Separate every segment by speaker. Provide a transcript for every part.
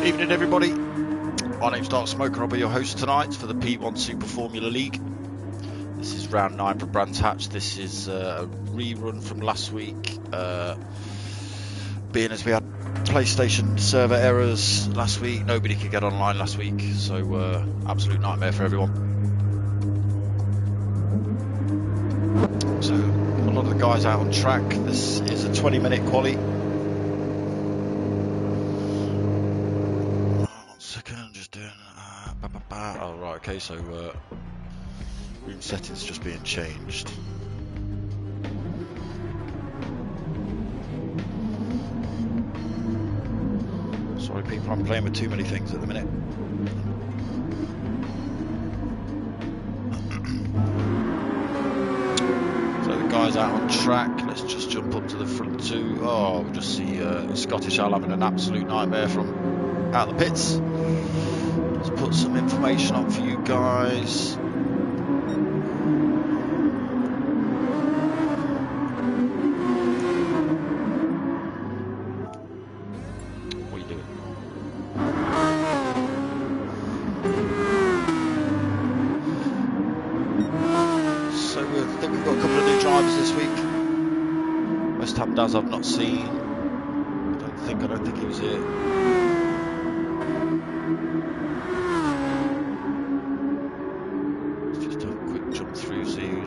Speaker 1: Evening everybody, my name's Darksmoka, I'll be your host tonight for the P1 Super Formula League. This is round 9 for Brands Hatch. This is a rerun from last week, being as we had PlayStation server errors last week, nobody could get online last week, so absolute nightmare for everyone. So a lot of the guys out on track. This is a 20-minute quali. Oh right, okay, so room settings just being changed. Sorry people, I'm playing with too many things at the minute. So the guys out on track, let's just jump up to the front two. Oh, we'll just see Scottish Owl having an absolute nightmare from out the pits. Let's put some information on for you guys. What are you doing? So I think we've got a couple of new drivers this week. West Ham Daz I've not seen. I don't think he was here.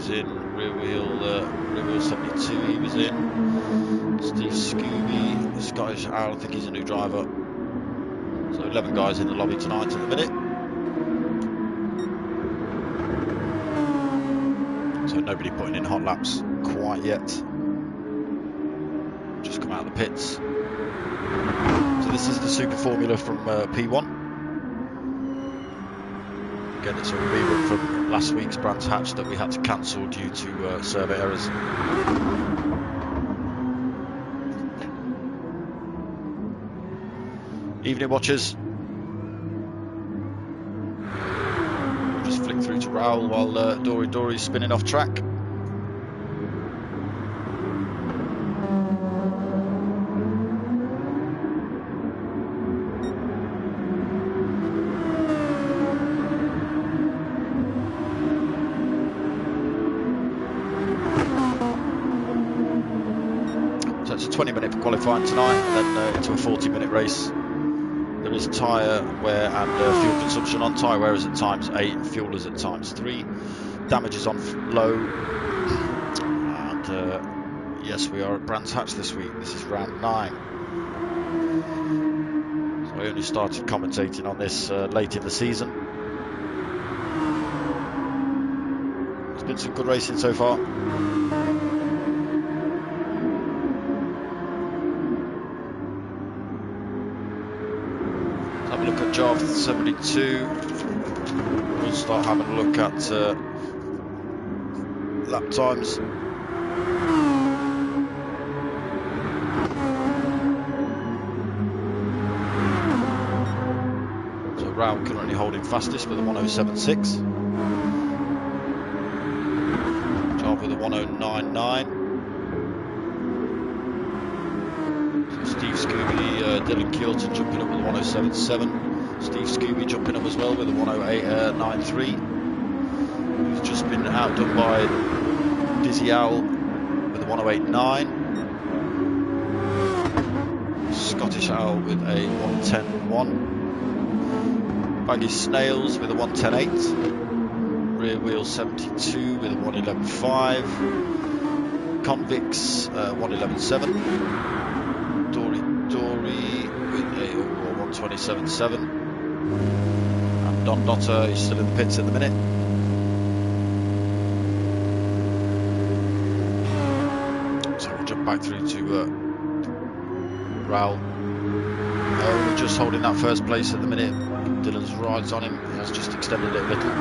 Speaker 1: In rear wheel 72 he was in. Steve Scooby, Scottish Owl, I think he's a new driver. So 11 guys in the lobby tonight at the minute. So nobody putting in hot laps quite yet. Just come out of the pits. So this is the Super Formula from P1. Again, it's a rerun from last week's Brands Hatch that we had to cancel due to server errors. Evening watchers. Just flick through to Raoul while Dory's spinning off track. It's a 20-minute qualifying tonight, and then into a 40-minute race. There is tyre wear and fuel consumption on. Tyre wear is at times 8, fuel is at times 3. Damage is on low. And yes, we are at Brands Hatch this week. This is round 9. So I only started commentating on this late in the season. There's been some good racing so far. Look at Jar 72. We'll start having a look at lap times. So Raoul currently holding fastest with a 107.6. Jar with a 109.9. Steve Scooby, Dylan Keelton jumping up with a 107.7. Steve Scooby jumping up as well with a 108.93. He's just been outdone by Dizzy Owl with a 108.9. Scottish Owl with a 110.1. Baggy Snails with a 110.8. Rear Wheel 72 with a 111.5. Convicts 111.7. Dory with a 127.7, and Don Dotter is still in the pits at the minute. So we'll jump back through to Raoul. We're just holding that first place at the minute. Dylan's rides on him, he has just extended it a little.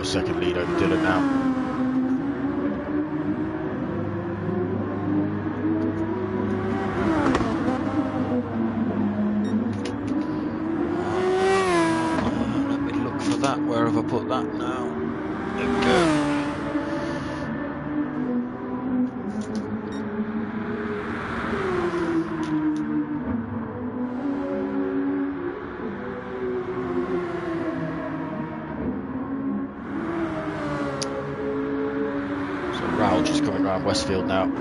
Speaker 1: Second lead over Dylan now. I put that now? There we go. So Raoul just coming around Westfield now.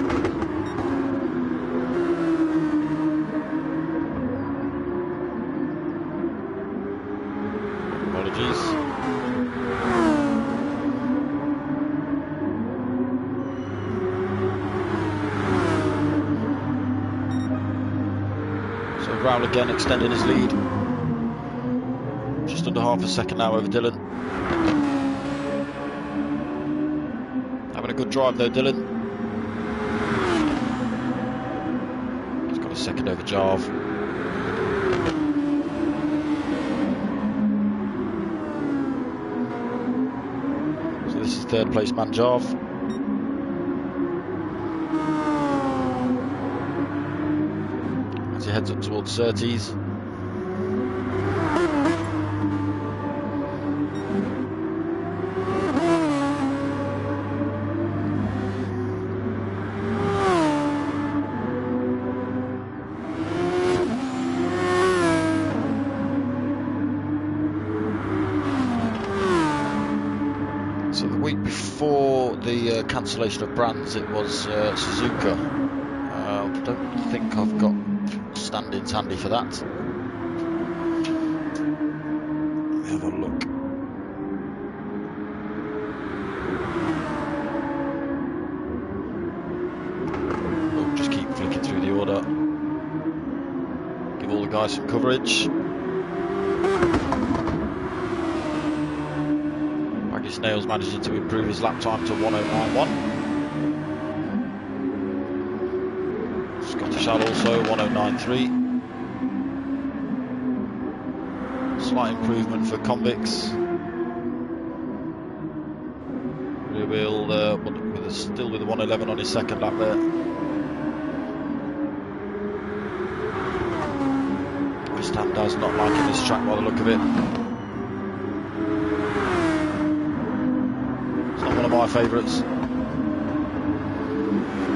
Speaker 1: Raoul again extending his lead. Just under half a second now over Dylan. Having a good drive though, Dylan. He's got a second over Jarv. So this is third place man Jarv. As he heads up towards Surtees. So the week before the cancellation of brands, it was Suzuka. I don't think I've got stand-ins handy for that. Let me have a look. Oh, just keep flicking through the order. Give all the guys some coverage. Baggy Snails managing to improve his lap time to 1:09.1. Shall also 1:09.3. Slight improvement for Convicts. We will still with the 1:11 on his second lap there. West Ham does not liking this track by the look of it. It's not one of my favourites.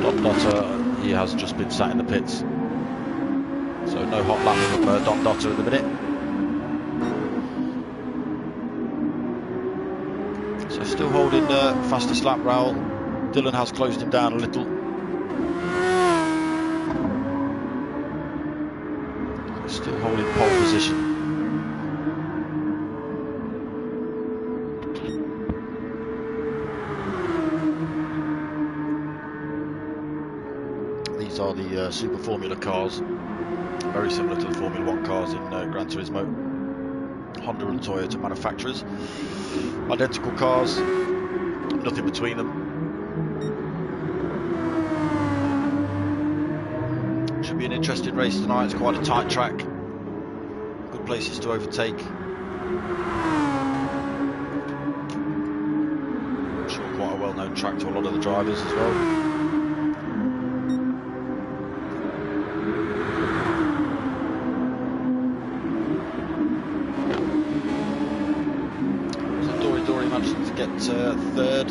Speaker 1: Dotter. He has just been sat in the pits, so no hot lap from Don Dotter at the minute. So still holding fastest lap Raoul. Dylan has closed him down a little. Still holding pole position. These are the Super Formula cars, very similar to the Formula 1 cars in Gran Turismo. Honda and Toyota manufacturers. Identical cars, nothing between them. Should be an interesting race tonight. It's quite a tight track. Good places to overtake. I'm sure quite a well-known track to a lot of the drivers as well. Third.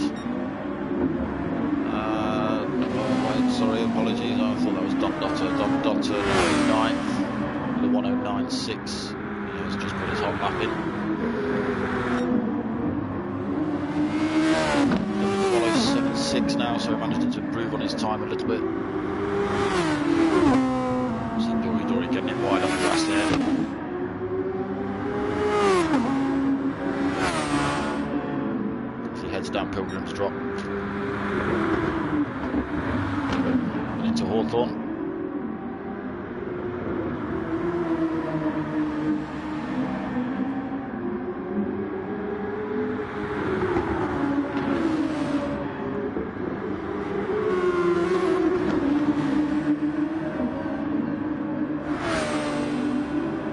Speaker 1: Sorry, apologies. I thought that was Don Dotter 9th with a 1:09.6. He has just put his hot lap in. 1:07.6 now, so managing to improve on his time a little bit. So Dory getting it wide on the grass there. Down Pilgrim's Drop and into Hawthorne.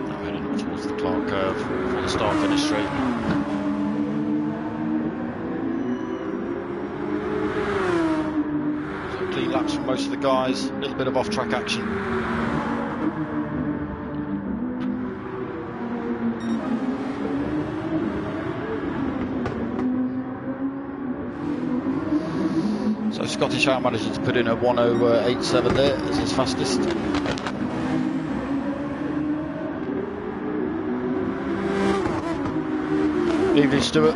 Speaker 1: Now heading up towards the Clark curve for the start finish straight. Laps from most of the guys, a little bit of off-track action. So Scottish Owl managed to put in a 1087 there as his fastest. Leavely Stewart.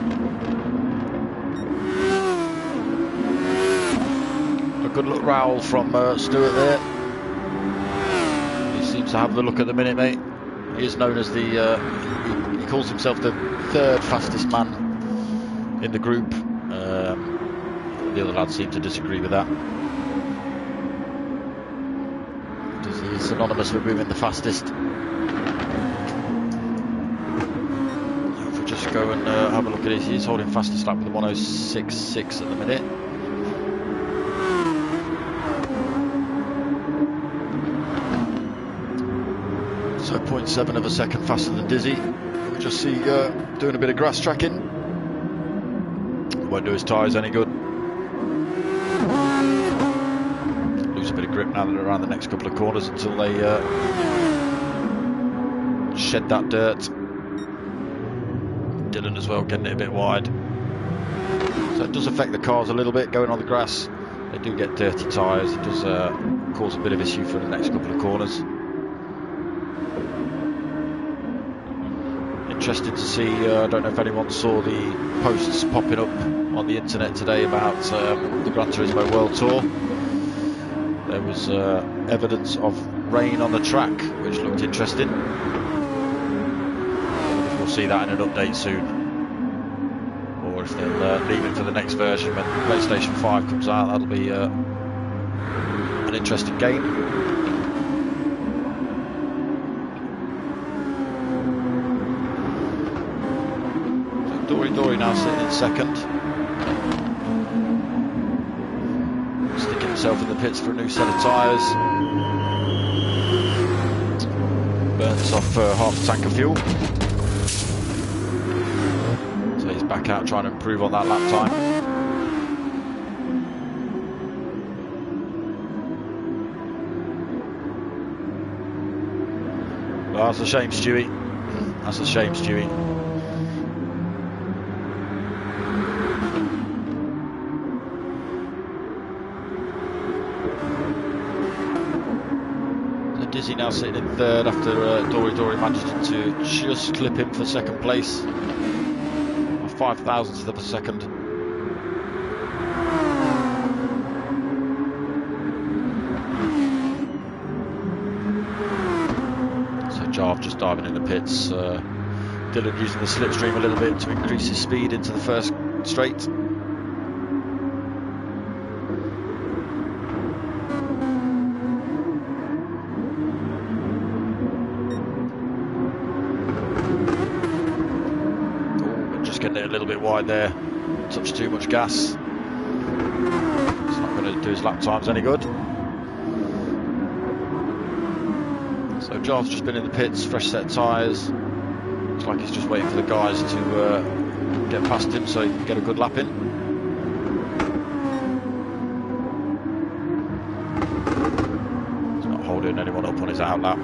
Speaker 1: A good look rowl from Stewart there. He seems to have the look at the minute, mate. He is known as the, he calls himself the third fastest man in the group. The other lads seem to disagree with that. He's synonymous with being the fastest. If we just go and have a look at it, he's holding fastest lap with a 106.6 at the minute. So 0.7 of a second faster than Dizzy. We just see doing a bit of grass tracking. Won't do his tyres any good. Lose a bit of grip now that they're around the next couple of corners until they shed that dirt. Dylan as well getting it a bit wide. So it does affect the cars a little bit going on the grass. They do get dirty tyres. It does cause a bit of issue for the next couple of corners. Interesting to see, I don't know if anyone saw the posts popping up on the internet today about the Gran Turismo World Tour. There was evidence of rain on the track, which looked interesting. We'll see that in an update soon. Or if they'll leave it for the next version when PlayStation 5 comes out, that'll be an interesting game. Dory now sitting in second. Sticking himself in the pits for a new set of tyres. Burns off half a tank of fuel. So he's back out trying to improve on that lap time. Well, that's a shame, Stewie. That's a shame, Stewie. Dizzy now sitting in third after Dory managed to just clip him for second place. 5 thousandths of a second. So Jarve just diving in the pits. Dylan using the slipstream a little bit to increase his speed into the first straight. Getting it a little bit wide there, touched too much gas. It's not going to do his lap times any good. So Jarve's just been in the pits, fresh set of tyres. Looks like he's just waiting for the guys to get past him so he can get a good lap in. He's not holding anyone up on his out lap.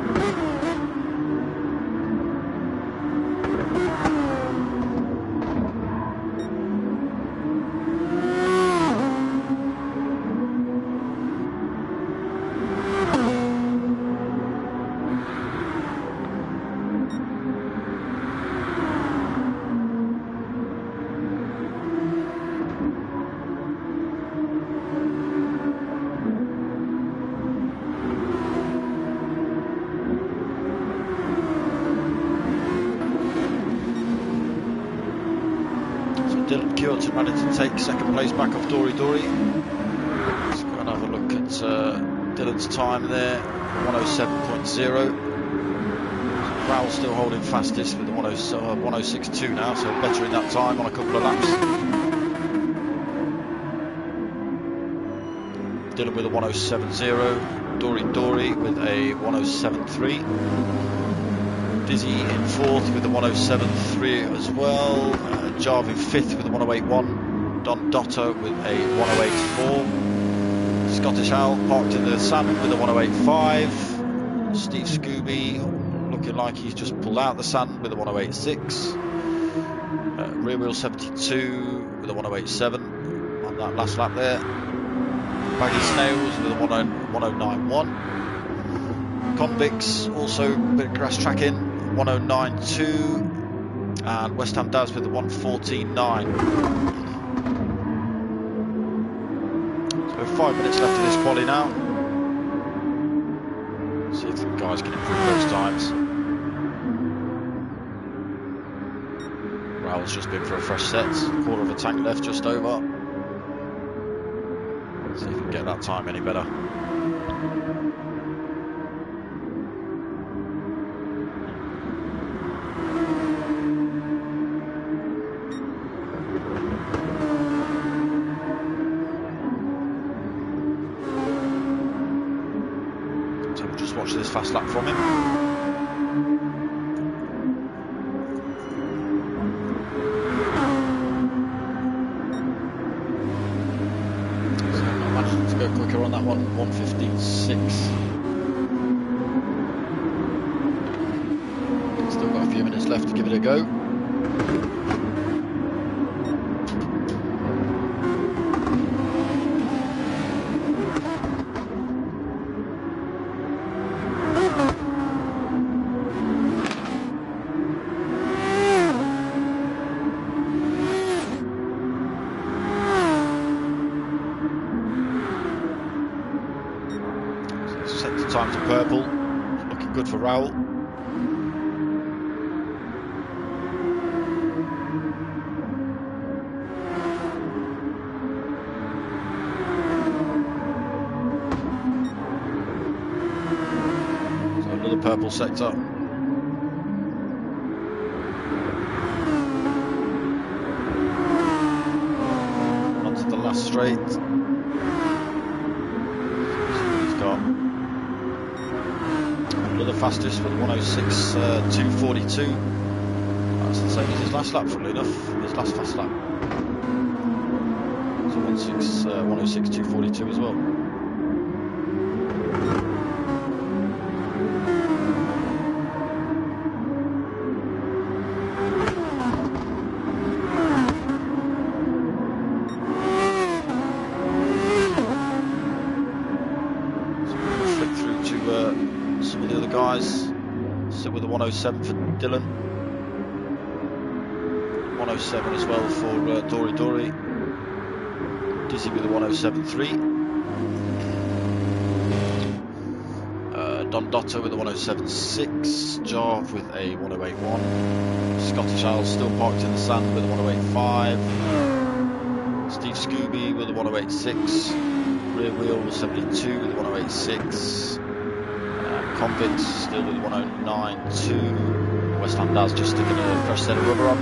Speaker 1: Dylan Kjorton managed to take second place back off Dory. Let's go and have a look at Dylan's time there, 107.0. Rowell's still holding fastest with the 106.2 now, so bettering that time on a couple of laps. Dylan with a 107.0, Dory with a 107.3. Dizzy in fourth with the 107.3 as well. Jarve in fifth with a 108.1. Don Dotto with a 108.4. Scottish Owl parked in the sand with a 108.5. Steve Scooby looking like he's just pulled out the sand with a 108.6. Rear wheel 72 with a 108.7 on that last lap there. Baggy Snails with a 109.1. Convicts also a bit of grass tracking, 109.2. And West Ham Daz with a 114.9. So 5 minutes left of this quali now. See if the guys can improve those times. Raul's just been for a fresh set, quarter of a tank left, just over. See if we can get that time any better. So we'll just watch this fast lap from him. Go quicker on that one, 1:15.6. Still got a few minutes left to give it a go. Time to purple, looking good for Raul. So another purple sector. Onto the last straight. He's got the fastest with 106.242. That's the same as his last lap, funnily enough. His last fast lap. So 106.242 as well. So we'll flick through to some of the other guys. Still with a 107 for Dylan. 107 as well for Dory. Dizzy with a 107.3. Don Dotto with a 107.6. Jarv with a 108.1. Scottish Isles still parked in the sand with a 108.5. Steve Scooby with a 108.6. Rear wheel 72 with a 108.6. Convicts still with 109.2. West Ham Daz just sticking a fresh set of rubber on.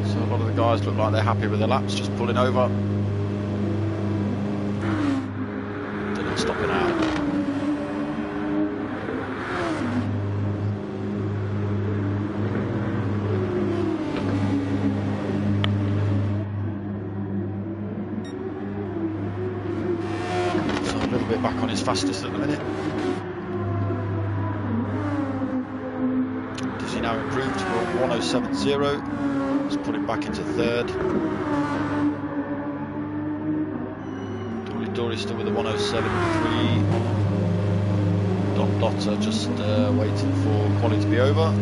Speaker 1: So a lot of the guys look like they're happy with their laps, just pulling over. Stopping out. So a little bit back on his fastest at the minute. Dizzy now improved to 107.0. Let's put him back into third. Dory still with a 107.3. Don Dotter just waiting for quali to be over.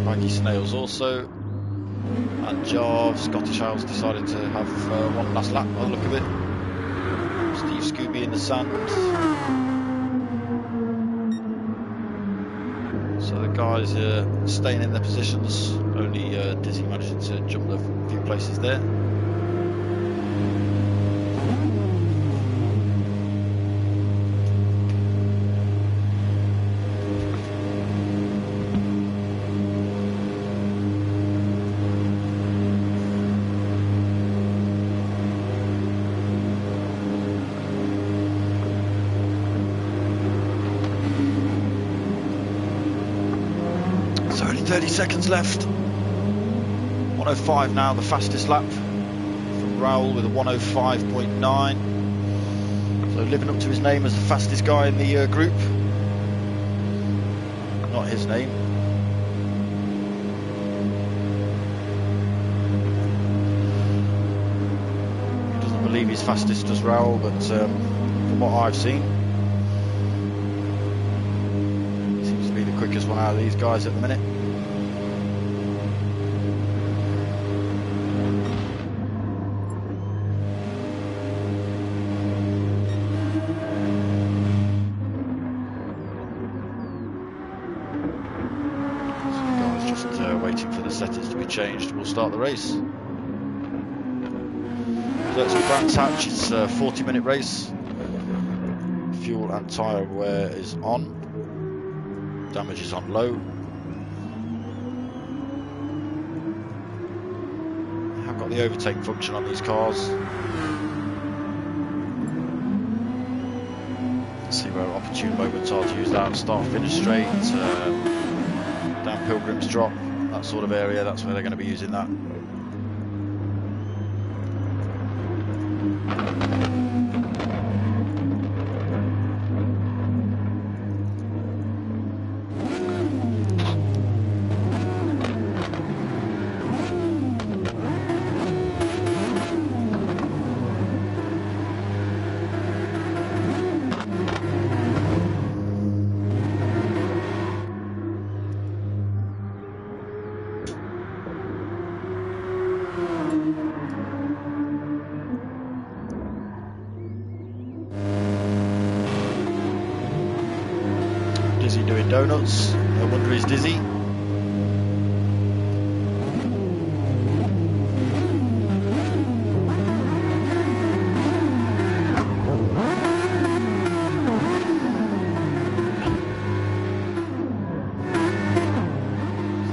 Speaker 1: Baggy Snails also. And Jarv, Scottish Isles decided to have one last lap by the look of it. Steve Scooby in the sand. So the guys staying in their positions. Only Dizzy managing to jump a few places there. So only 30 seconds left. 105 now, the fastest lap. Raoul with a 105.9. So living up to his name as the fastest guy in the group. Not his name. He doesn't believe he's fastest, does Raoul, but from what I've seen, he seems to be the quickest one out of these guys at the minute. Waiting for the settings to be changed. We'll start the race. So that's Brands Hatch. It's a 40-minute race. Fuel and tyre wear is on. Damage is on low. I have got the overtake function on these cars. Let's see where opportune moments are to use that. Start, finish straight. Down Pilgrim's Drop. That sort of area, that's where they're going to be using that. Dizzy doing donuts. No wonder he's dizzy. I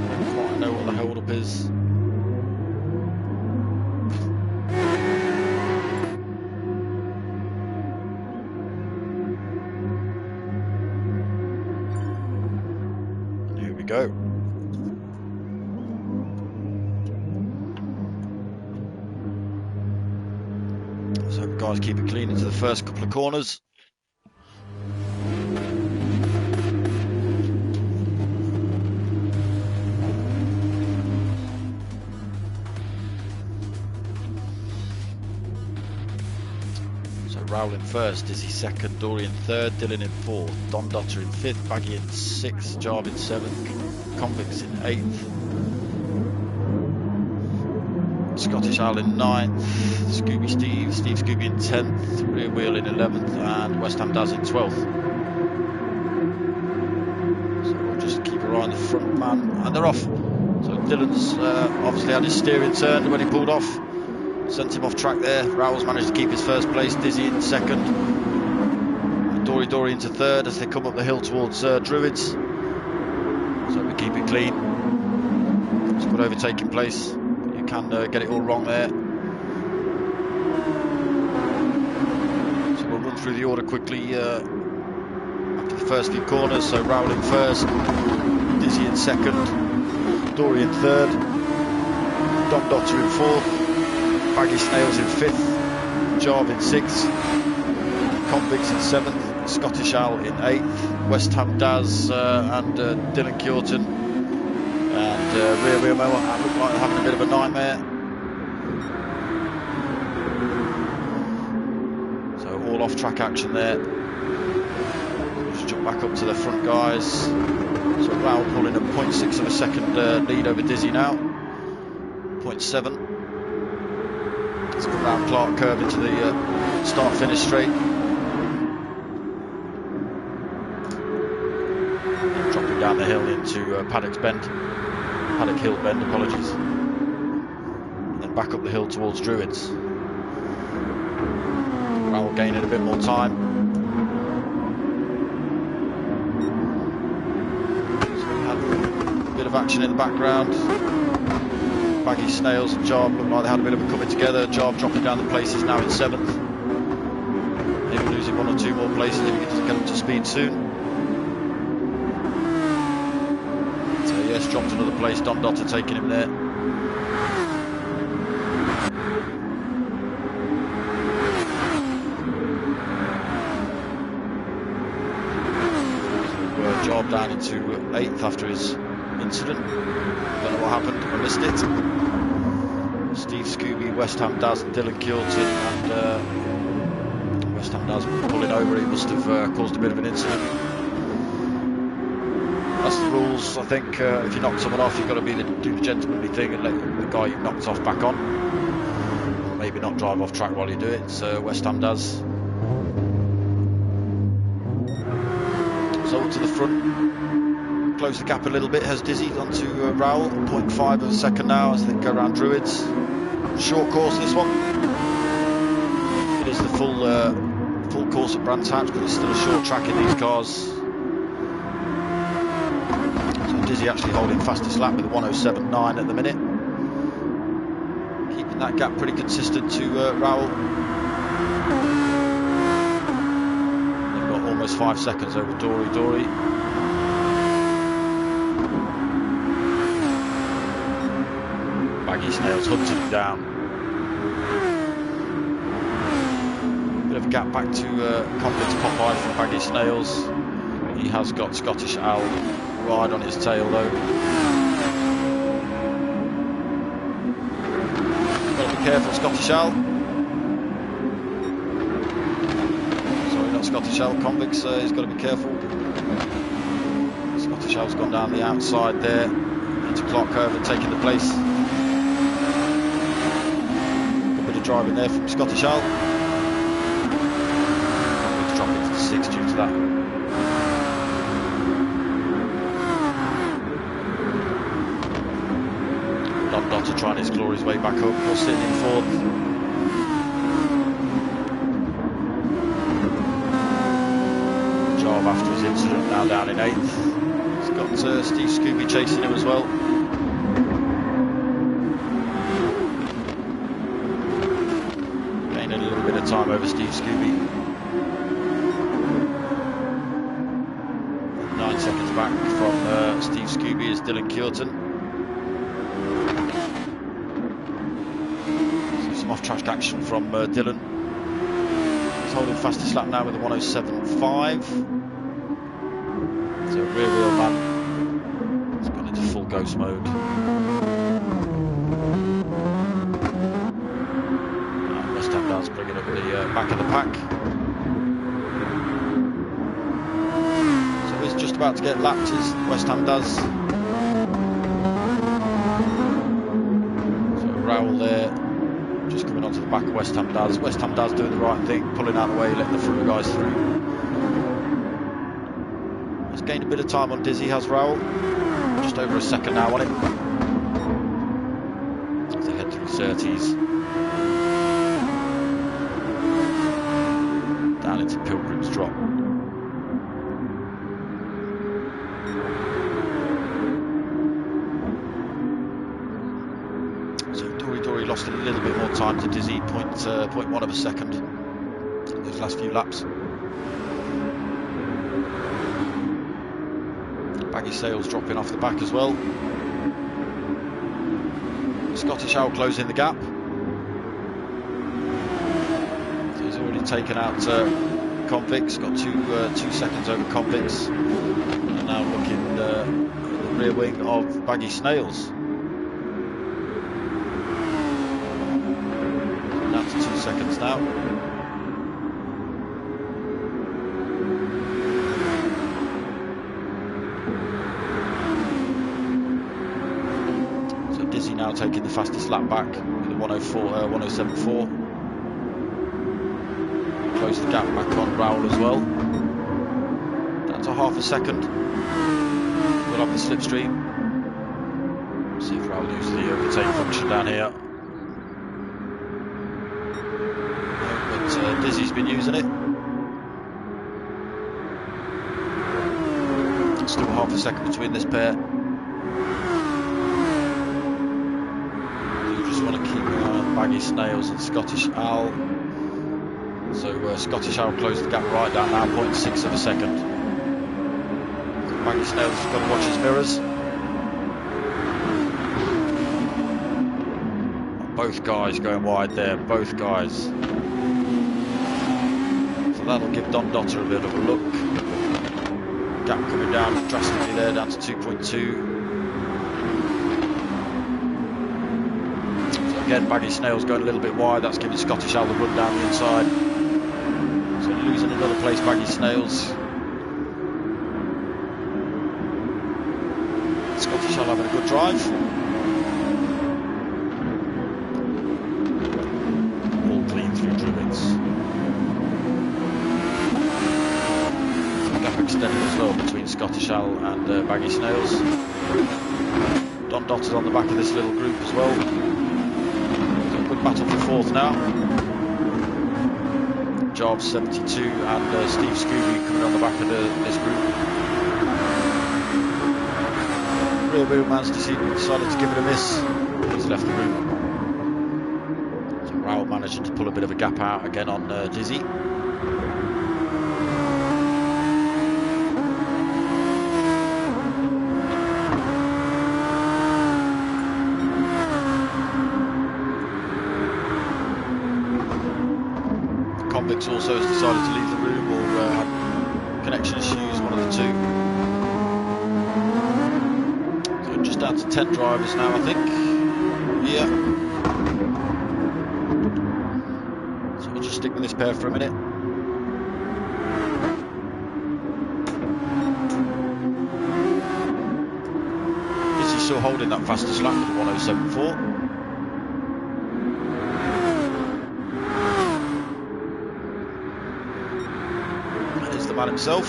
Speaker 1: don't quite know what the hold up is. Go. So guys, keep it clean into the first couple of corners. Raoul in first, Dizzy second, Dorian third, Dylan in fourth, Don Dotter in fifth, Baggy in sixth, Jarb in seventh, Convicts in eighth, Scottish Al in ninth, Steve Scooby in 10th, Rear Wheel in 11th, and West Ham Daz in 12th. So we'll just keep our eye on the front man, and they're off. So Dylan's obviously had his steering turned when he pulled off. Sent him off track there. Raoul's managed to keep his first place. Dizzy in second. Dory into third as they come up the hill towards Druids. So we keep it clean. It's good overtaking place. You can get it all wrong there. So we'll run through the order quickly after the first few corners. So Raoul in first. Dizzy in second. Dory in third. Dom Dotter in fourth. Baggy Snails in fifth, Jarb in sixth, Convicts in seventh, Scottish Al in eighth, West Ham Daz and Dylan Kjorton and Rear Wheel Mower look like they're having a bit of a nightmare. So all off track action there. Just jump back up to the front guys. So Raoul pulling a 0.6 of a second lead over Dizzy now, 0.7. Let's go round Clark curve into the start-finish straight. And dropping down the hill into Paddock Hill Bend, apologies. And then back up the hill towards Druids. Raoul gaining a bit more time. So we had a bit of action in the background. Baggy Snails and Jarb look like they had a bit of a coming together. Jarb dropping down the places now in 7th. Maybe losing 1 or 2 more places if he doesn't get up to speed soon. So yes, dropped another place. Don Dotter taking him there. down into 8th after his incident. Don't know what happened, I missed it. Steve Scooby, West Ham Daz and Dylan Kilton, and West Ham Daz pulling over. He must have caused a bit of an incident. That's the rules, I think. If you knock someone off, you've got to do the gentlemanly thing and let the guy you knocked off back on. Or maybe not drive off track while you do it. So West Ham Daz. So up to the front, close the gap a little bit, has Dizzy onto Raoul, 0.5 of a second now as they go around Druids. Short course this one. It is the full course at Brands Hatch, but it's still a short track in these cars. So Dizzy actually holding fastest lap with a 107.9 at the minute. Keeping that gap pretty consistent to Raoul. Almost 5 seconds over Dory. Baggy Snails hunting him down. Bit of a gap back to Convict's Popeye from Baggy Snails. He has got Scottish Al right on his tail though. Got to be careful, Scottish Al. Scottish Al, Convicts, he's got to be careful. Scottish Al's gone down the outside there into clock curve and taking the place. Good bit of driving there from Scottish Al. Convicts dropping to 6 due to that. Dotter trying to claw his way back up, or sitting in 4th. After his incident, now down in 8th. He's got Steve Scooby chasing him as well. Gaining a little bit of time over Steve Scooby. 9 seconds back from Steve Scooby is Dylan Kilton. So some off-track action from Dylan. He's holding fastest lap now with a 107.5. So rear wheel man has gone into full ghost mode. West Ham Daz bringing up the back of the pack. So he's just about to get lapped, is West Ham Daz. So Raoul there, just coming onto the back of West Ham Daz. West Ham Daz doing the right thing, pulling out of the way, letting the front guys through. Gained a bit of time on Dizzy, has Raoul. Just over a second now on him. As they head through 30s. Down into Pilgrim's Drop. So Dory lost a little bit more time to Dizzy, 0.1 of a second in those last few laps. Baggy Sales dropping off the back as well. Scottish Owl closing the gap. So he's already taken out Convicts, got 2 seconds over Convicts. And now looking at the rear wing of Baggy Snails. Down to 2 seconds now. Now taking the fastest lap back with a 107.4. Close the gap back on Raoul as well. Down to half a second. We'll have the slipstream. See if Raoul uses the overtake function down here. But Dizzy's been using it. Still half a second between this pair. Want to keep an eye on Baggy Snails and Scottish Owl. So Scottish Owl closed the gap right down now, 0.6 of a second. So Baggy Snails has got to watch his mirrors. Both guys going wide there, both guys. So that'll give Don Dotter a bit of a look. Gap coming down drastically there, down to 2.2. So again, Baggy Snails going a little bit wide. That's giving Scottish Al the run down the inside. So losing another place, Baggy Snails. Scottish Al having a good drive. All clean through Druids. Extended as well between Scottish Al and Baggy Snails. Don Dotter's on the back of this little group as well. So a good battle for fourth now. Jarv 72 and Steve Scooby coming on the back of this group. Real Wheelman's decided to give it a miss. He's left the group. So Raoul managing to pull a bit of a gap out again on Dizzy. Also has decided to leave the room or have connection issues, one of the two. So just down to 10 drivers now, I think. Yeah. So we'll just stick with this pair for a minute. Is he still holding that fastest lap at 1:07.4? Himself.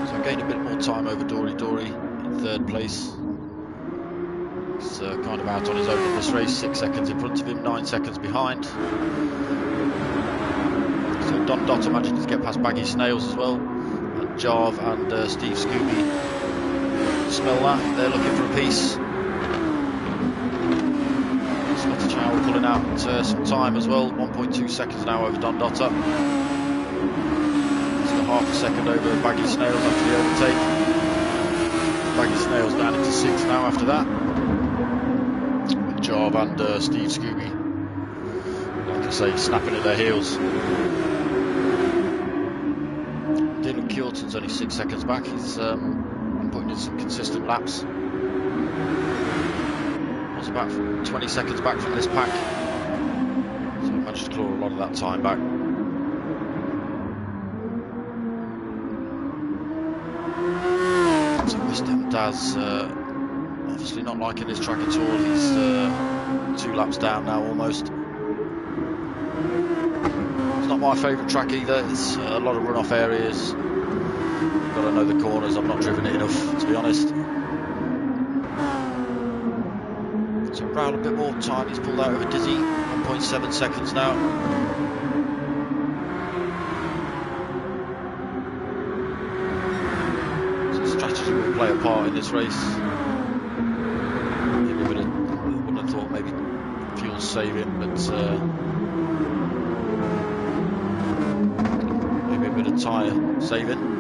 Speaker 1: So gained a bit more time over Dory in third place. He's kind of out on his own in this race, 6 seconds in front of him, 9 seconds behind. So Don Dotter managing to get past Baggy Snails as well, and Jarv and Steve Scooby smell that, they're looking for a piece. Pulling out some time as well, 1.2 seconds now over Don Dotter. So half a second over Baggy Snails after the overtake. Baggy Snails down into 6th now after that. With Jarv and Steve Scooby, like I say, snapping at their heels. Dylan Kjorton's only 6 seconds back. He's been putting in some consistent laps. Was about 20 seconds back from this pack, so we managed to claw a lot of that time back. So Wisdom Daz obviously not liking this track at all. He's 2 laps down now almost. It's not my favourite track either. It's a lot of run-off areas. You've got to know the corners. I've not driven it enough, to be honest. So Raoul a bit more time, he's pulled out over Dizzy, 1.7 seconds now. So strategy will play a part in this race. Maybe wouldn't have thought maybe fuel saving, but maybe a bit of tyre saving.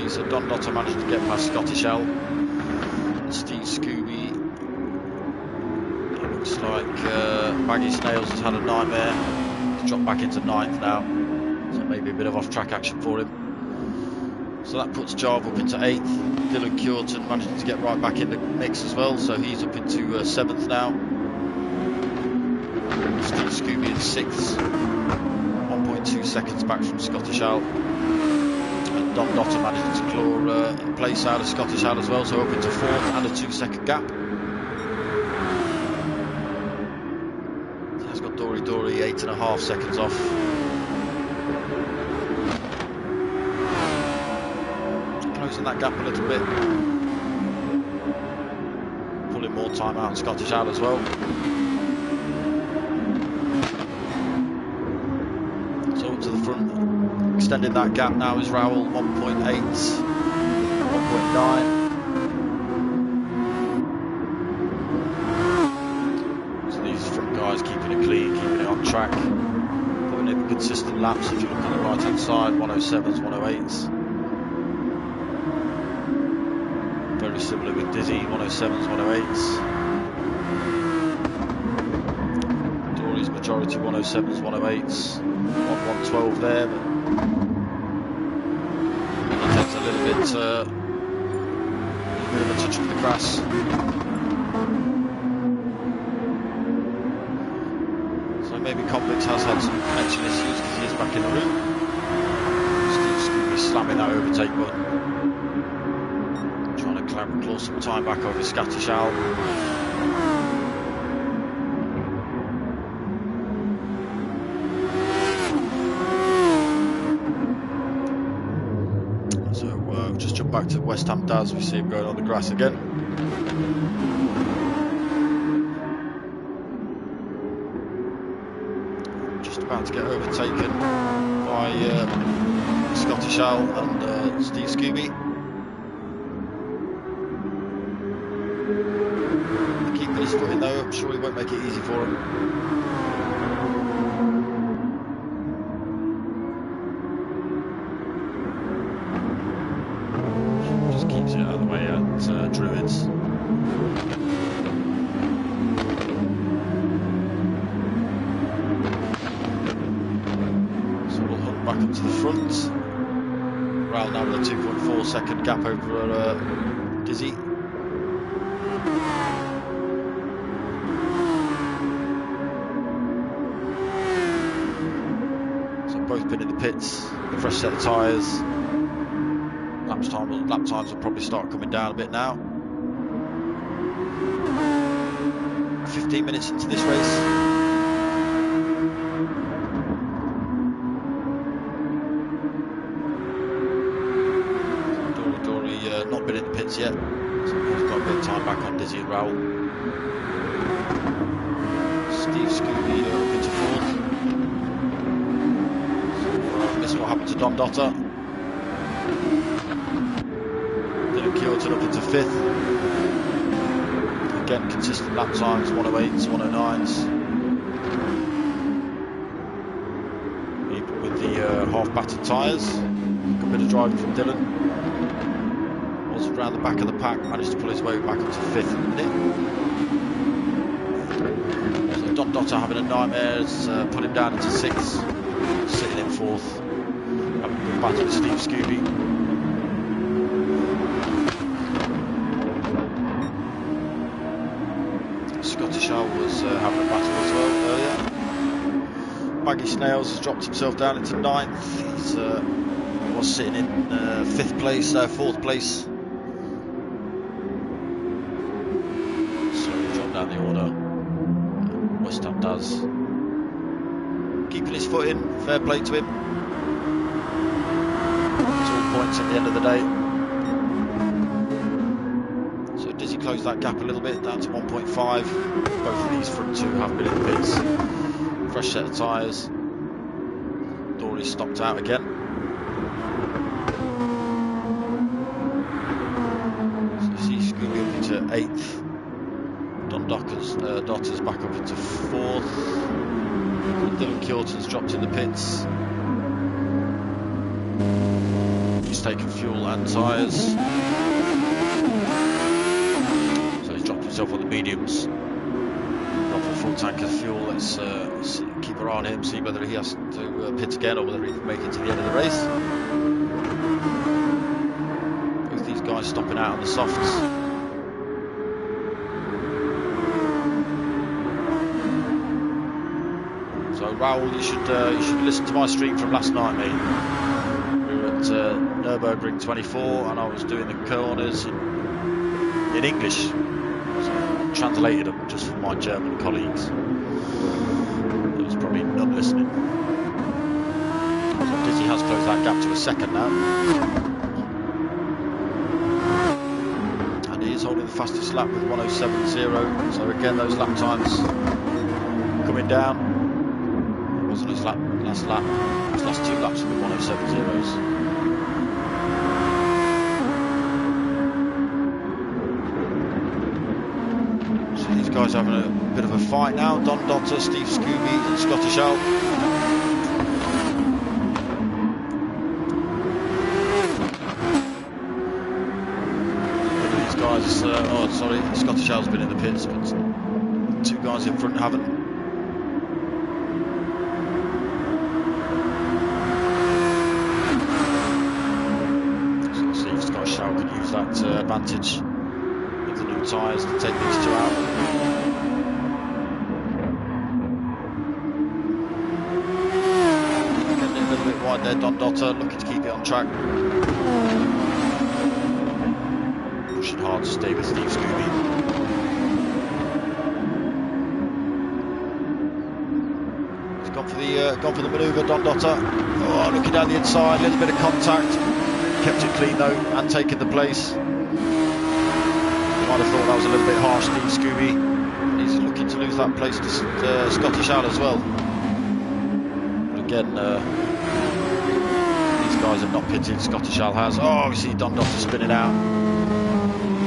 Speaker 1: So Don Dotter managed to get past Scottish Al and Steve Scooby. It looks like Baggy Snails has had a nightmare. He's dropped back into 9th now, so maybe a bit of off-track action for him. So that puts Jarv up into 8th. Dylan Kjorton managed to get right back in the mix as well, so he's up into 7th now. Steve Scooby in 6th, 1.2 seconds back from Scottish Al. Don Dotter managed to claw a place out of Scottish Al as well, so up into 4th and a 2-second gap. So he's got Dory 8.5 seconds off. Closing that gap a little bit. Pulling more time out of Scottish Al as well. So up to the front. Extending that gap now is Raoul, 1.8, 1.9. So these front guys keeping it clean, keeping it on track, putting in consistent laps. If you look on the right hand side, 107s, 108s. similar with Dizzy, 107s, 108s. Dory's majority 107s, 108s. 112 there, but he takes a little bit of a touch of the grass. So maybe Convict has had some connection issues because he is back in the room. Steve's going to be slamming that overtake button. Trying to claw some time back over Scottish Owl. Just jump back to West Ham Daz. We see him going on the grass again. Just about to get overtaken by Scottish Owl and Steve Scooby. Keeping his foot in though, I'm sure he won't make it easy for him. Keeps it out of the way at Druids. So we'll hunt back up to the front. Ral now with a 2.4 second gap over Dizzy. So both been in the pits, fresh set of tyres. Lap times will probably start coming down a bit now. 15 minutes into this race. Dory not been in the pits yet, so he's got a bit of time back on Dizzy and Raoul. Steve Scooby up into fourth. This is what happened to Don Dotter. Kilton up into fifth. Again, consistent lap times, 108s, 109s. Even with the half-battered tyres. Good bit of driving from Dylan. Was around the back of the pack, managed to pull his way back up to fifth in a minute. So Don Dotter having a nightmare, has put him down into sixth, sitting in fourth. Having a good battle with Steve Scooby. Scottish Owl was having a battle as well earlier. Maggie Snails has dropped himself down into ninth. He was sitting in fourth place. So we drop down the order. West Ham does. Keeping his foot in, fair play to him. It's all points at the end of the day. Dizzy closed that gap a little bit, down to 1.5. Both of these front two have been in the pits. Fresh set of tyres. Dory stopped out again. So you see Scooby up into 8th. Don Dotter's back up into 4th. Dylan Kilton's dropped in the pits. He's taken fuel and tyres. Himself on the mediums, not for a full tank of fuel. Let's keep our eye on him, see whether he has to pit again or whether he can make it to the end of the race. Both these guys stopping out on the softs. So Raoul, you should listen to my stream from last night, mate. We were at Nürburgring 24 and I was doing the corners in English. Translated them just for my German colleagues. There was probably none listening. So Dizzy has closed that gap to a second now. And he is holding the fastest lap with 107.0. So again, those lap times coming down. It wasn't his last lap. His last two laps with 107.0s. Guys having a bit of a fight now. Don Dotter, Steve Scooby and Scottish Owl. These guys oh sorry, Scottish Owl's been in the pits, but 2 guys in front haven't. So we'll see if Scottish Owl can use that advantage of the new tyres to take these 2 out. Getting a little bit wide there, Don Dotter, looking to keep it on track. Pushing hard to stay with Steve Scooby. He's gone for the manoeuvre, Don Dotter. Oh, looking down the inside, a little bit of contact. Kept it clean though, and taken the place. You might have thought that was a little bit harsh, Steve Scooby. He's looking to lose that place to Scottish Owl as well. But again, these guys have not pitted, Scottish Owl has. Oh, we see Don Dotter spinning out.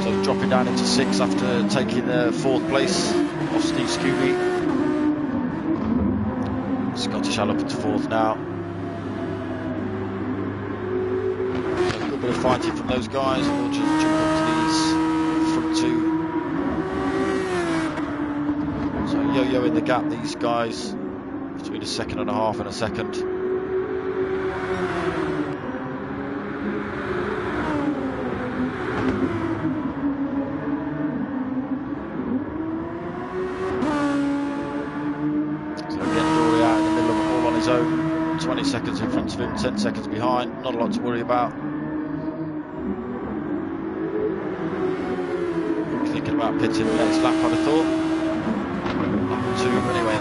Speaker 1: So dropping down into 6th after taking 4th place off Steve Scooby. Scottish Owl up into 4th now. So a good bit of fighting from those guys, and we'll just jump up to these front 2. So yo-yo in the gap, these guys, between a 1.5 seconds and a second. So again, Dory out in the middle of it, all on his own. 20 seconds in front of him, 10 seconds behind, not a lot to worry about. Thinking about pitting the next lap, I'd have thought. Lap 2 anyway.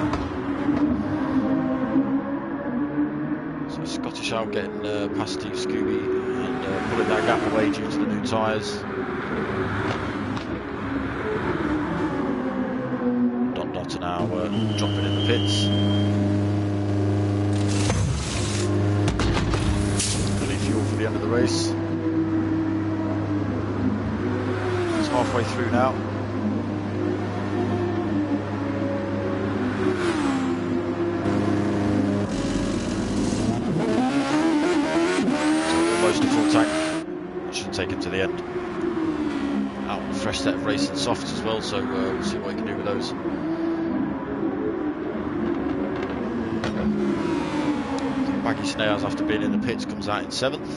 Speaker 1: So Scottish Owl getting past Steve Scooby and pulling that gap away due to the new tyres. Don Dotter now dropping in the pits. Fuel for the end of the race. It's halfway through now. So almost a full tank. That should take him to the end. Out with a fresh set of racing softs as well, so we'll see what he can do with those. Baggy Snails, after being in the pits, comes out in 7th.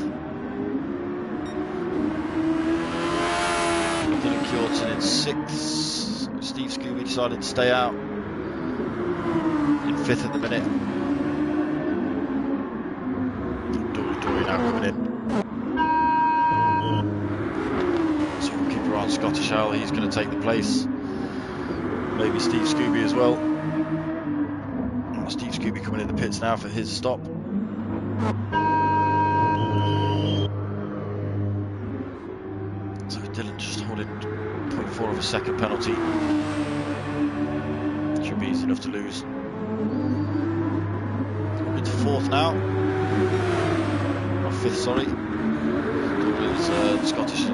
Speaker 1: Dylan Kjorton in 6th. Steve Scooby decided to stay out in 5th at the minute. Dory now coming in. So we'll keep our eye on Scottish Owl, he's going to take the place. Maybe Steve Scooby as well. Oh, Steve Scooby coming in the pits now for his stop. So Dylan just holding 0.4 of a second penalty. Should be easy enough to lose. Into 4th now. Or 5th, sorry.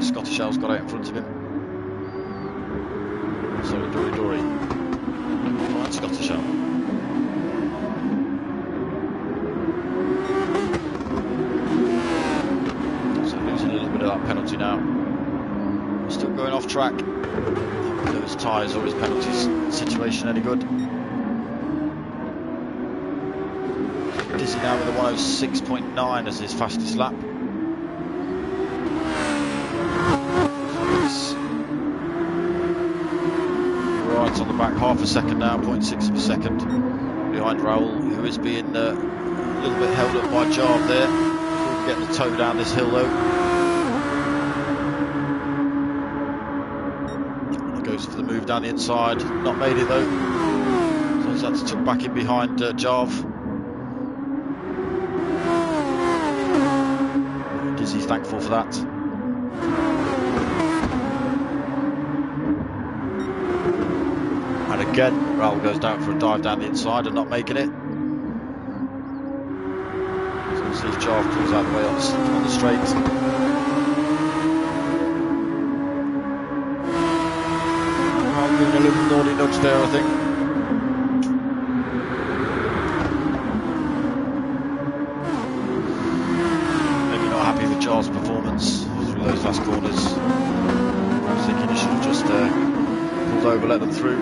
Speaker 1: Scottish Owl's got out in front of him. Sorry, Dory. Right, Scottish Owl. That penalty now. Still going off track. Whether his tyres or his penalties situation any good. Dizzy now with a 106.9 as his fastest lap. He's right on the back, half a second now, 0.6 of a second behind Raoul, who is being a little bit held up by Jarve there. Getting the toe down this hill though. Goes for the move down the inside, not made it though. So he's had to tuck back in behind Jarve. Dizzy's thankful for that. And again, Raoul goes down for a dive down the inside and not making it. So we'll see if Jarve pulls out the way on the straight. Doing a little naughty nudge there, I think. Maybe not happy with Jarve's performance through those last corners. I was thinking he should have just pulled over, let them through.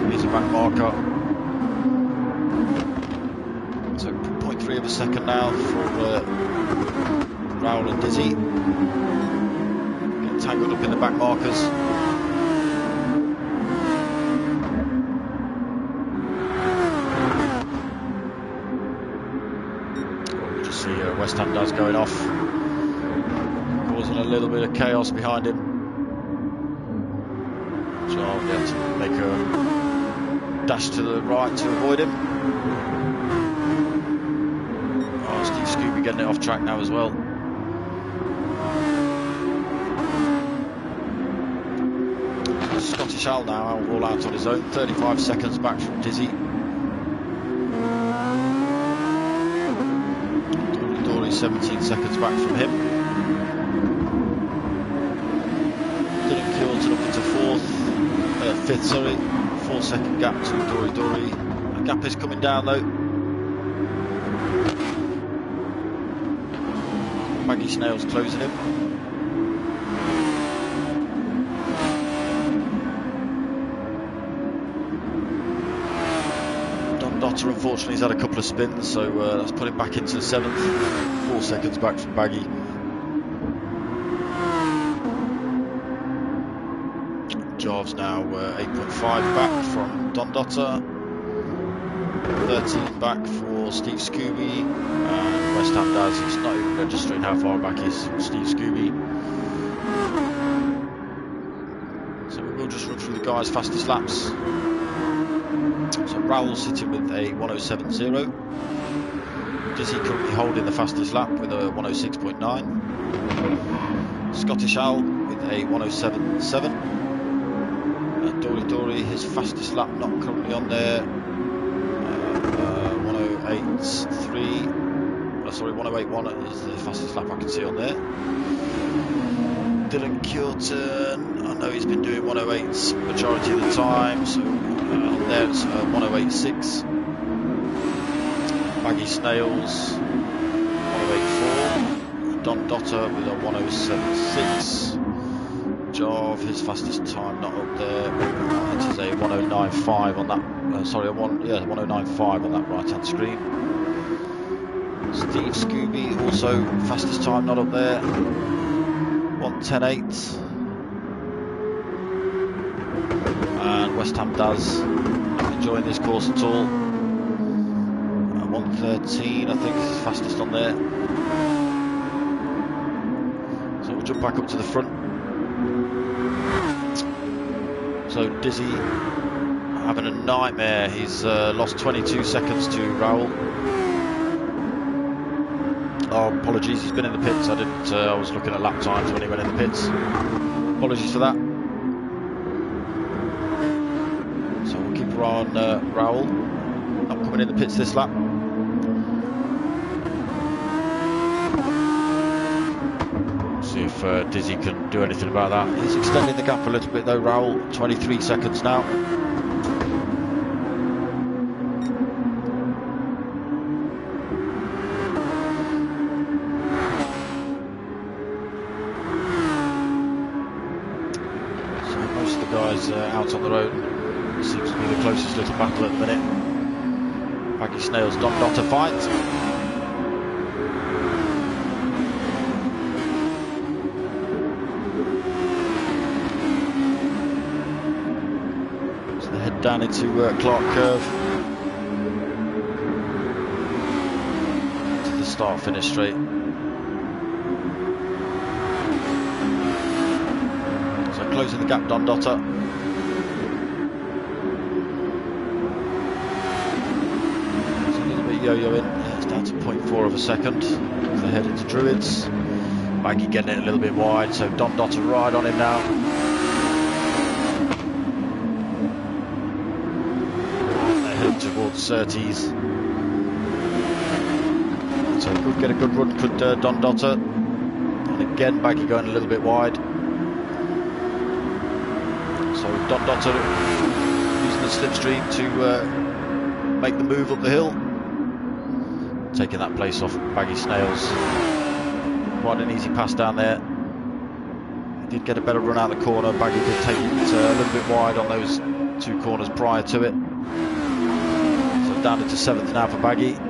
Speaker 1: Here's a back marker. So 0.3 of a second now for Raoul and Dizzy. Getting tangled up in the back markers. You just see West Ham Daz going off, causing a little bit of chaos behind him. So I'll get to make a dash to the right to avoid him. Oh, Steve Scooby getting it off track now as well. Scottish Al now all out on his own, 35 seconds back from Dizzy. Dory 17 seconds back from him. Dylan Kilton up into fifth, sorry. 4 second gap to Dory. The gap is coming down though. Maggie Snail's closing him. Dotter unfortunately has had a couple of spins, so that's put him back into the 7th. 4 seconds back from Baggy. Jarv's now 8.5 back from Don Dotter. 13 back for Steve Scooby. And West Ham Daz, he's not even registering how far back is Steve Scooby. So we will just run through the guys' fastest laps. So Raoul's sitting with a 107.0. Dizzy currently holding the fastest lap with a 106.9. Scottish Al with a 107.7. Dory, his fastest lap not currently on there. 108.3. Oh, sorry, 108.1 is the fastest lap I can see on there. Dylan Kilton, I know he's been doing 108s majority of the time, so on there it's 108.6. Maggie Snails 108.4. Don Dotter with a 107.6. Jarv, his fastest time not up there. It is a 109.5 on that. 109.5 on that right hand screen. Steve Scooby also fastest time not up there. 110.8. And West Ham Daz not enjoying this course at all. 113 I think is his fastest on there. So we'll jump back up to the front. So Dizzy having a nightmare. He's lost 22 seconds to Raoul. Oh, apologies, he's been in the pits. I was looking at lap times when he went in the pits. Apologies for that. So we'll keep our eye on Raoul. Not coming in the pits this lap. See if Dizzy can do anything about that. He's extending the gap a little bit though, Raoul. 23 seconds now. Out on the road. Seems to be the closest little battle at the minute. Maggie Snail's Don Dotter fight. So they head down into Clark Curve. To the start-finish straight. So closing the gap, Don Dotter. Yo-yoing, it's down to 0.4 of a second as they head into Druids. Maggie getting it a little bit wide, so Don Dotter right on him now. They're heading towards Surtees. So could get a good run, could Don Dotter. And again, Maggie going a little bit wide. So Don Dotter using the slipstream to make the move up the hill. Taking that place off Baggy Snails. Quite an easy pass down there. did get a better run out the corner. Baggy did take it a little bit wide on those 2 corners prior to it. So down into 7th now for Baggy. So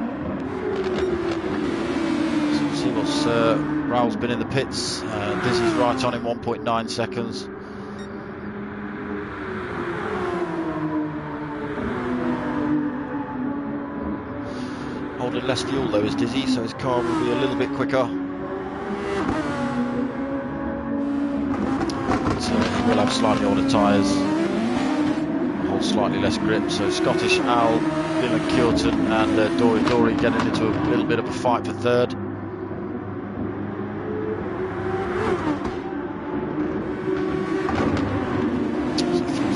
Speaker 1: we'll see what's Raul's been in the pits. Dizzy's right on him, 1.9 seconds. Holding less fuel though is Dizzy, so his car will be a little bit quicker. So he will have slightly older tyres, hold slightly less grip. So Scottish Al, Dylan Kilton and Dory getting into a little bit of a fight for 3rd.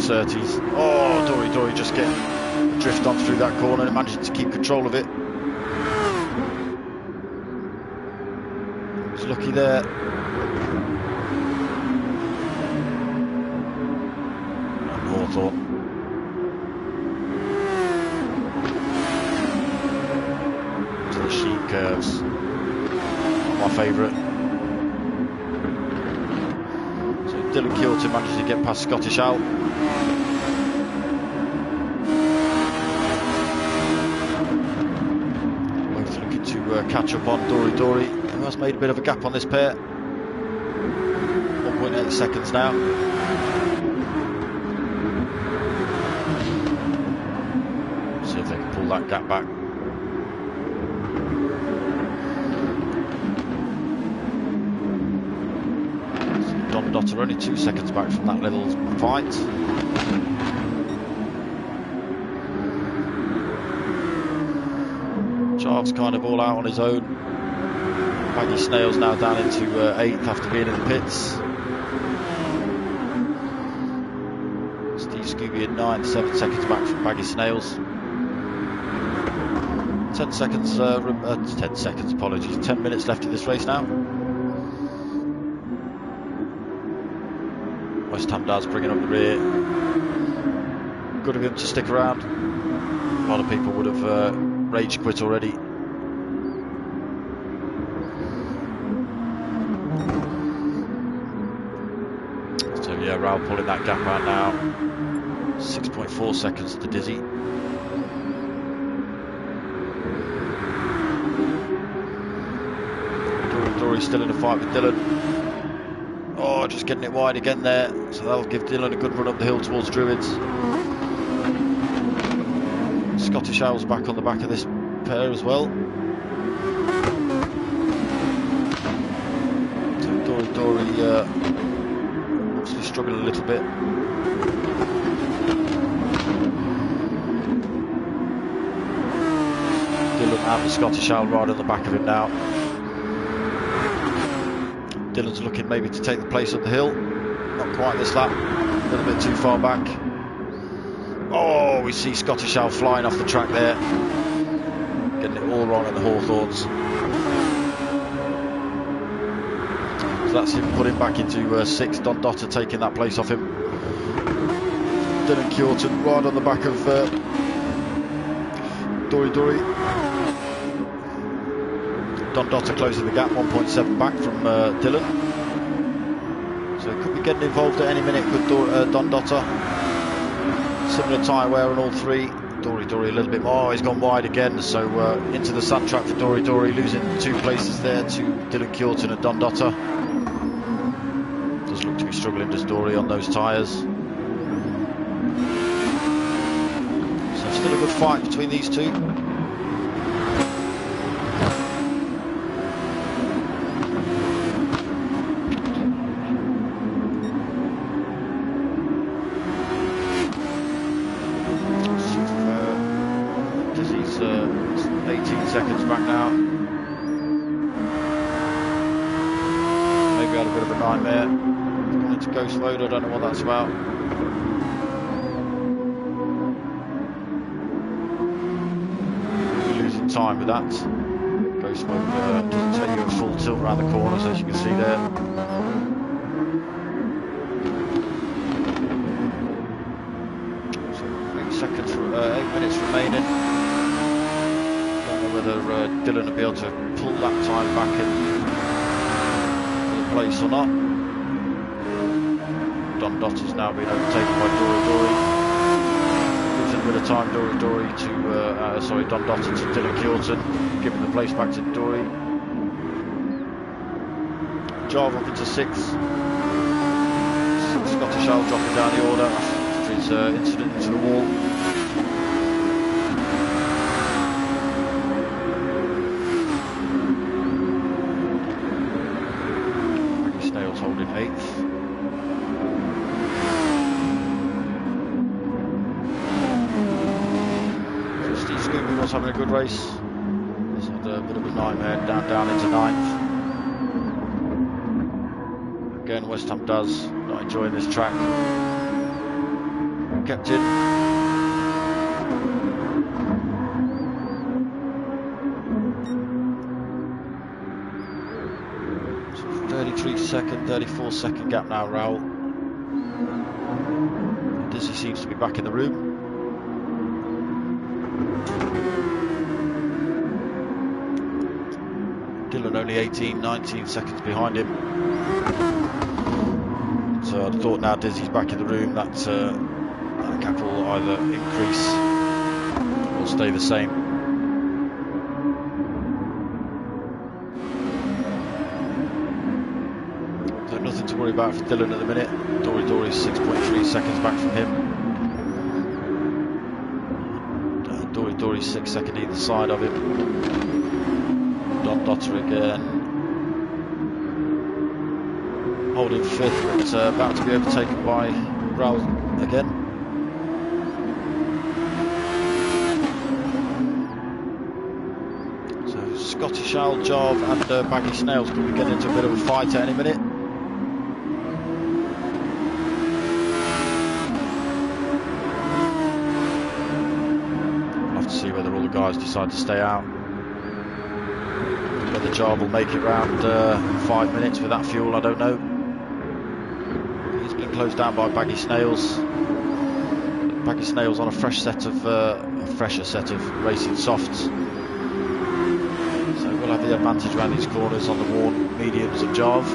Speaker 1: So 30s. Oh, Dory just getting drift on through that corner and managing to keep control of it. He's lucky there. Hawthorne. To the sheep curves. My favourite. So Dylan Kilton manages to get past Scottish Al. Both looking to catch up on Dory, who has made a bit of a gap on this pair. 1.8 seconds now. See if they can pull that gap back. So Don Dotter only 2 seconds back from that little fight. Jarve's kind of all out on his own. Baggy Snails now down into 8th after being in the pits. Steve Scooby in 9th, 7 seconds back from Baggy Snails. 10 seconds, 10 seconds, apologies, 10 minutes left in this race now. West Ham Dad's bringing up the rear. Good of him to stick around. A lot of people would have rage quit already. So yeah, Raul pulling that gap out now. 6.4 seconds to Dizzy. Dory's still in a fight with Dylan. Oh, just getting it wide again there. So that'll give Dylan a good run up the hill towards Druids. Scottish Owl's back on the back of this pair as well. So Dory obviously struggling a little bit. Dylan and the Scottish Owl right on the back of him now. Dylan's looking maybe to take the place up the hill. Not quite this lap. A little bit too far back. Oh, we see Scottish Owl flying off the track there. Getting it all wrong at the Hawthorns. So that's him putting back into 6th. Don Dotter taking that place off him. Dylan Kilton right on the back of Dory. Don Dotter closing the gap, 1.7 back from Dylan. So he could be getting involved at any minute with Don Dotter. Similar tyre wear on all 3. Dory a little bit more. Oh, he's gone wide again. So into the sun track for Dory, losing 2 places there to Dylan Kilton and Don Dotter. Does look to be struggling, does Dory, on those tyres. So still a good fight between these two. Seconds back now. Maybe had a bit of a nightmare. Going into ghost mode, I don't know what that's about. We're losing time with that. Ghost mode doesn't take you a full tilt around the corners, as you can see there. So 8 minutes remaining. Whether Dylan will be able to pull that time back in the place or not. Don Dotter's now been overtaken by Dory. Losing a bit of time, Dory to, Don Dotter to Dylan Kilton, giving the place back to Dory. Jarve up into 6th. Scottish Owl dropping down the order after his incident into the wall. Maggie Snails holding 8th. So Steve Scooby was having a good race. He's had a bit of a nightmare down into 9th. Again, West Ham does not enjoying this track. Kept in. So 34 second gap now, Raoul. Dizzy seems to be back in the room. Dylan only 19 seconds behind him. So I thought now Dizzy's back in the room, that gap will either increase or stay the same. So nothing to worry about for Dylan at the minute. Dory's 6.3 seconds back from him. Dory's 6 seconds either side of him. Don Dotter again. Holding 5th, but about to be overtaken by Raoul again. So Scottish Owl, Jarve and Baggy Snails could be getting into a bit of a fight at any minute. We'll have to see whether all the guys decide to stay out. Whether Jarve will make it round 5 minutes with that fuel, I don't know. He's been closed down by Baggy Snails. Baggy Snails on a fresher set of racing softs. So we'll have the advantage around these corners on the worn mediums of Jarve.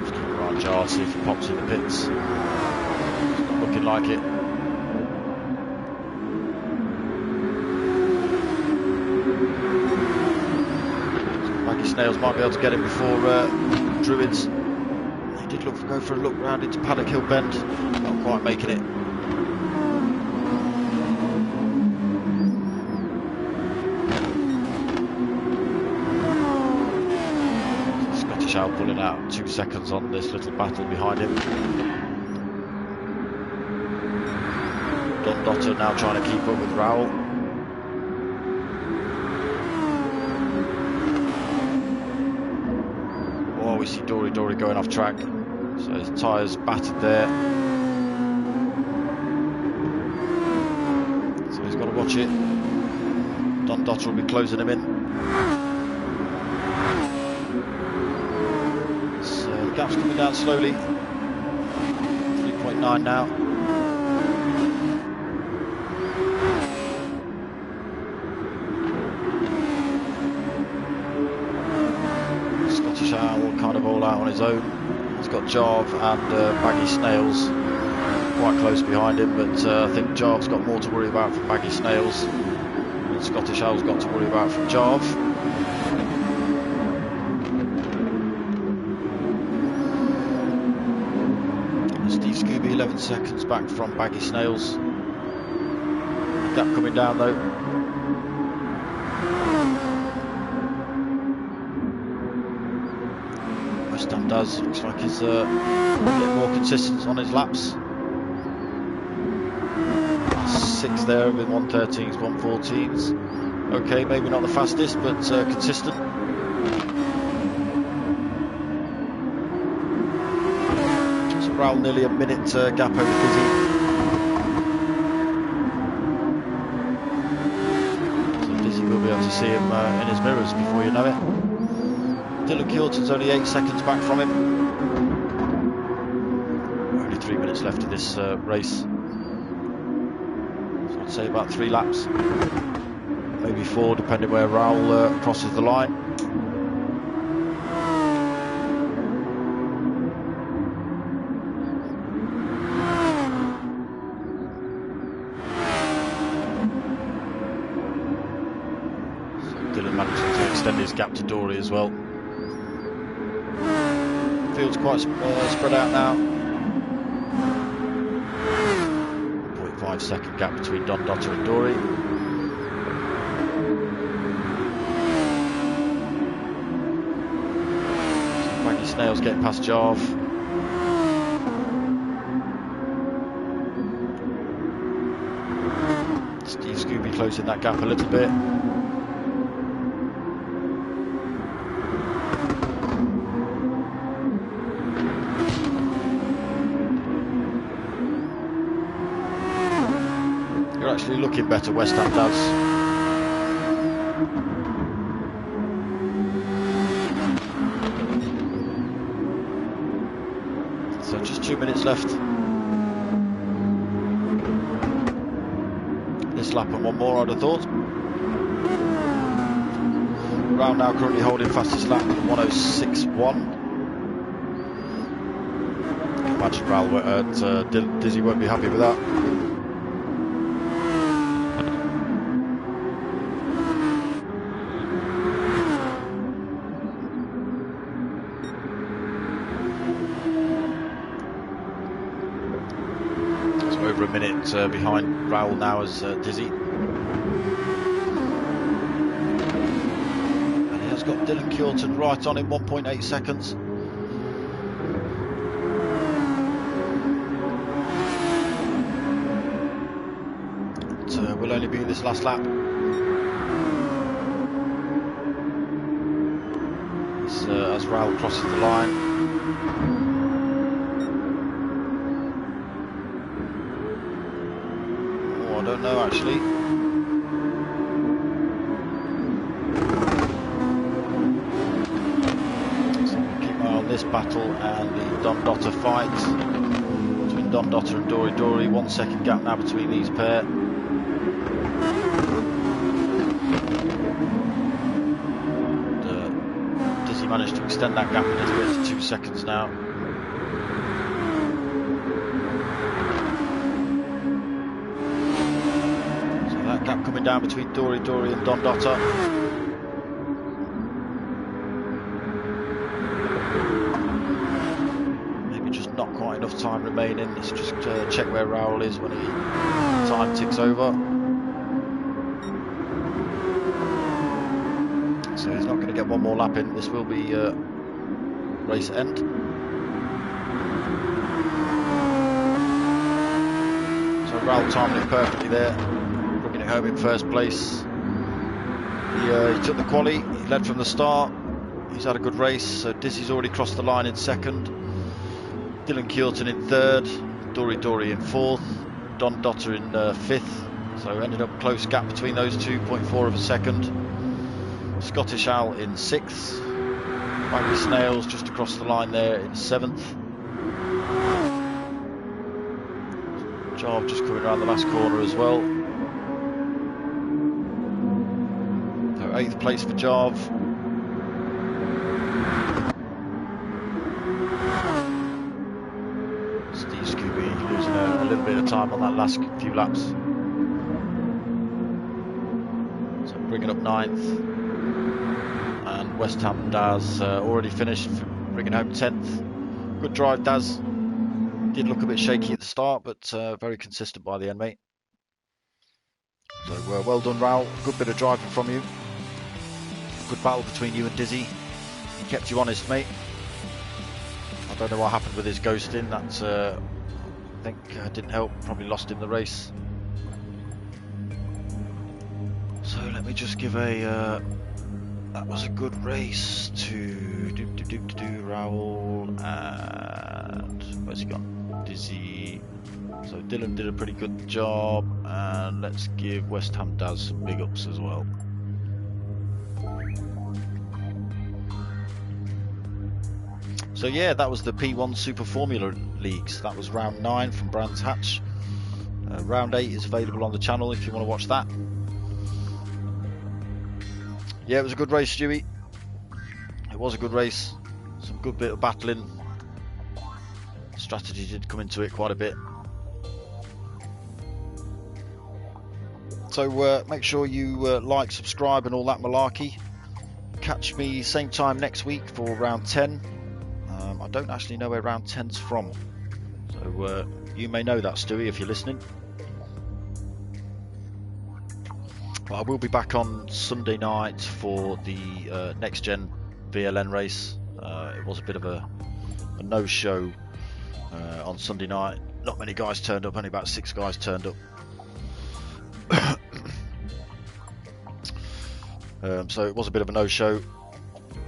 Speaker 1: Just keep an eye on Jarve, see if he pops in the pits. It's not looking like it. Snails might be able to get him before Druids. He did go for a look round into Paddock Hill Bend, not quite making it. Scottish Owl pulling out 2 seconds on this little battle behind him. Don Dotter now trying to keep up with Raoul. We see Dory going off track, so his tyres battered there, so he's got to watch it. Don Dotter will be closing him in. So the gap's coming down slowly. 3.9 now. Kind of all out on his own. He's got Jarve and Baggy Snails quite close behind him, but I think Jarve's got more to worry about from Baggy Snails than Scottish Owl's got to worry about from Jarve. Steve Scooby 11 seconds back from Baggy Snails. Gap coming down though. Looks like he's getting more consistent on his laps. 6 there with 113s, 114s. Okay, maybe not the fastest, but consistent. So Raoul nearly a minute gap over Dizzy. So Dizzy will be able to see him in his mirrors before you know it. Dylan Kilton's only 8 seconds back from him. Only 3 minutes left of this race. So I'd say about 3 laps. Maybe 4, depending where Raoul crosses the line. extend his gap to Dory as well. Field's quite spread out now. 0.5 second gap between Don Dotter and Dory. Maggie Snail's getting past Jarve. Steve Scooby closing that gap a little bit. You're actually looking better, West Ham does. So just 2 minutes left. This lap and one more, I'd have thought. Raul now currently holding fastest lap at 106.1. Imagine Raul Dizzy won't be happy with that. Over a minute behind Raul now as Dizzy. And he has got Dylan Kjorton right on him, 1.8 seconds. It will only be this last lap. As Raul crosses the line. I don't know actually. So we'll keep an eye on this battle and the Don Dotter fight between Don Dotter and Dory Dory. 1 second gap now between these pair. Does he manage to extend that gap a little bit to 2 seconds now? Gap coming down between Dory and Don Dotter. Maybe just not quite enough time remaining. Let's just check where Raul is when time ticks over. So he's not going to get one more lap in. This will be race end. So Raul timed it perfectly there. Home in first place. He took the quali, he led from the start, he's had a good race. So Dizzy's already crossed the line in second, Dylan Kjorton in third, Dory in fourth, Don Dotter in fifth. So ended up close gap between those two, 0.4 of a second. Scottish Al in sixth, Maggie Snails just across the line there in seventh. Jarve just coming around the last corner as well. 8th place for Jarve. Steve Scooby losing a little bit of time on that last few laps. So bringing up 9th. And West Ham Daz already finished, bringing home 10th. Good drive, Daz. Did look a bit shaky at the start, but very consistent by the end, mate. So well done, Raul. Good bit of driving from you. Good battle between you and Dizzy. He kept you honest, mate. I don't know what happened with his ghosting. That I think didn't help. Probably lost him the race. So let me just give a. That was a good race to Raul and where's he gone? Dizzy. So Dylan did a pretty good job, and let's give West Ham Daz some big ups as well. So yeah, that was the P1 Super Formula Leagues. That was round 9 from Brands Hatch. Round 8 is available on the channel if you want to watch that. Yeah, it was a good race, Stewie. It was a good race. Some good bit of battling. Strategy did come into it quite a bit. So make sure you like, subscribe and all that malarkey. catch me same time next week for round 10. I don't actually know where round 10's from, so you may know that, Stewie, if you're listening. But I will be back on Sunday night for the Next Gen VLN race. It was a bit of a no-show on Sunday night. Not many guys turned up, only about 6 guys turned up. So it was a bit of a no-show,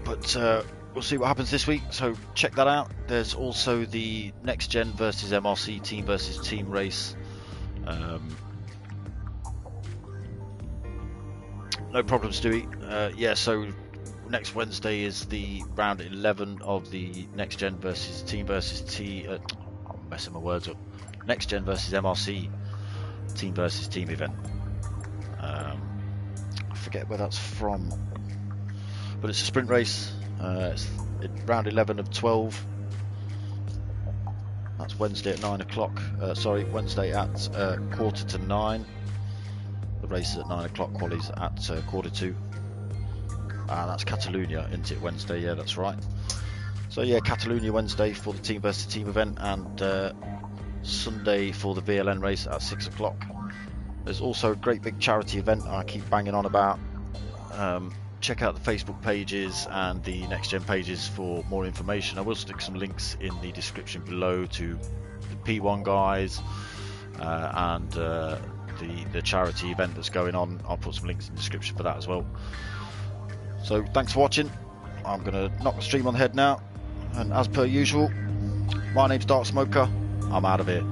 Speaker 1: but we'll see what happens this week, so check that out. There's also the Next Gen versus MRC team versus team race. No problem, Stewie. Yeah, so next Wednesday is the round 11 of the Next Gen versus team versus I'm messing my words up. Next Gen versus MRC team versus team event. I forget where that's from, but it's a sprint race. It's round 11 of 12. That's Wednesday at 9 o'clock. Sorry, Wednesday at 8:45. The race is at 9 o'clock, qualies at 1:45. And that's Catalonia, isn't it? Wednesday, yeah, that's right. So yeah, Catalonia Wednesday for the team versus team event, and Sunday for the VLN race at 6 o'clock. There's also a great big charity event I keep banging on about. Check out the Facebook pages and the Next Gen pages for more information. I will stick some links in the description below to the P1 guys and the charity event that's going on. I'll put some links in the description for that as well. So thanks for watching. I'm going to knock the stream on the head now, and as per usual, my name's Darksmoka. I'm out of here.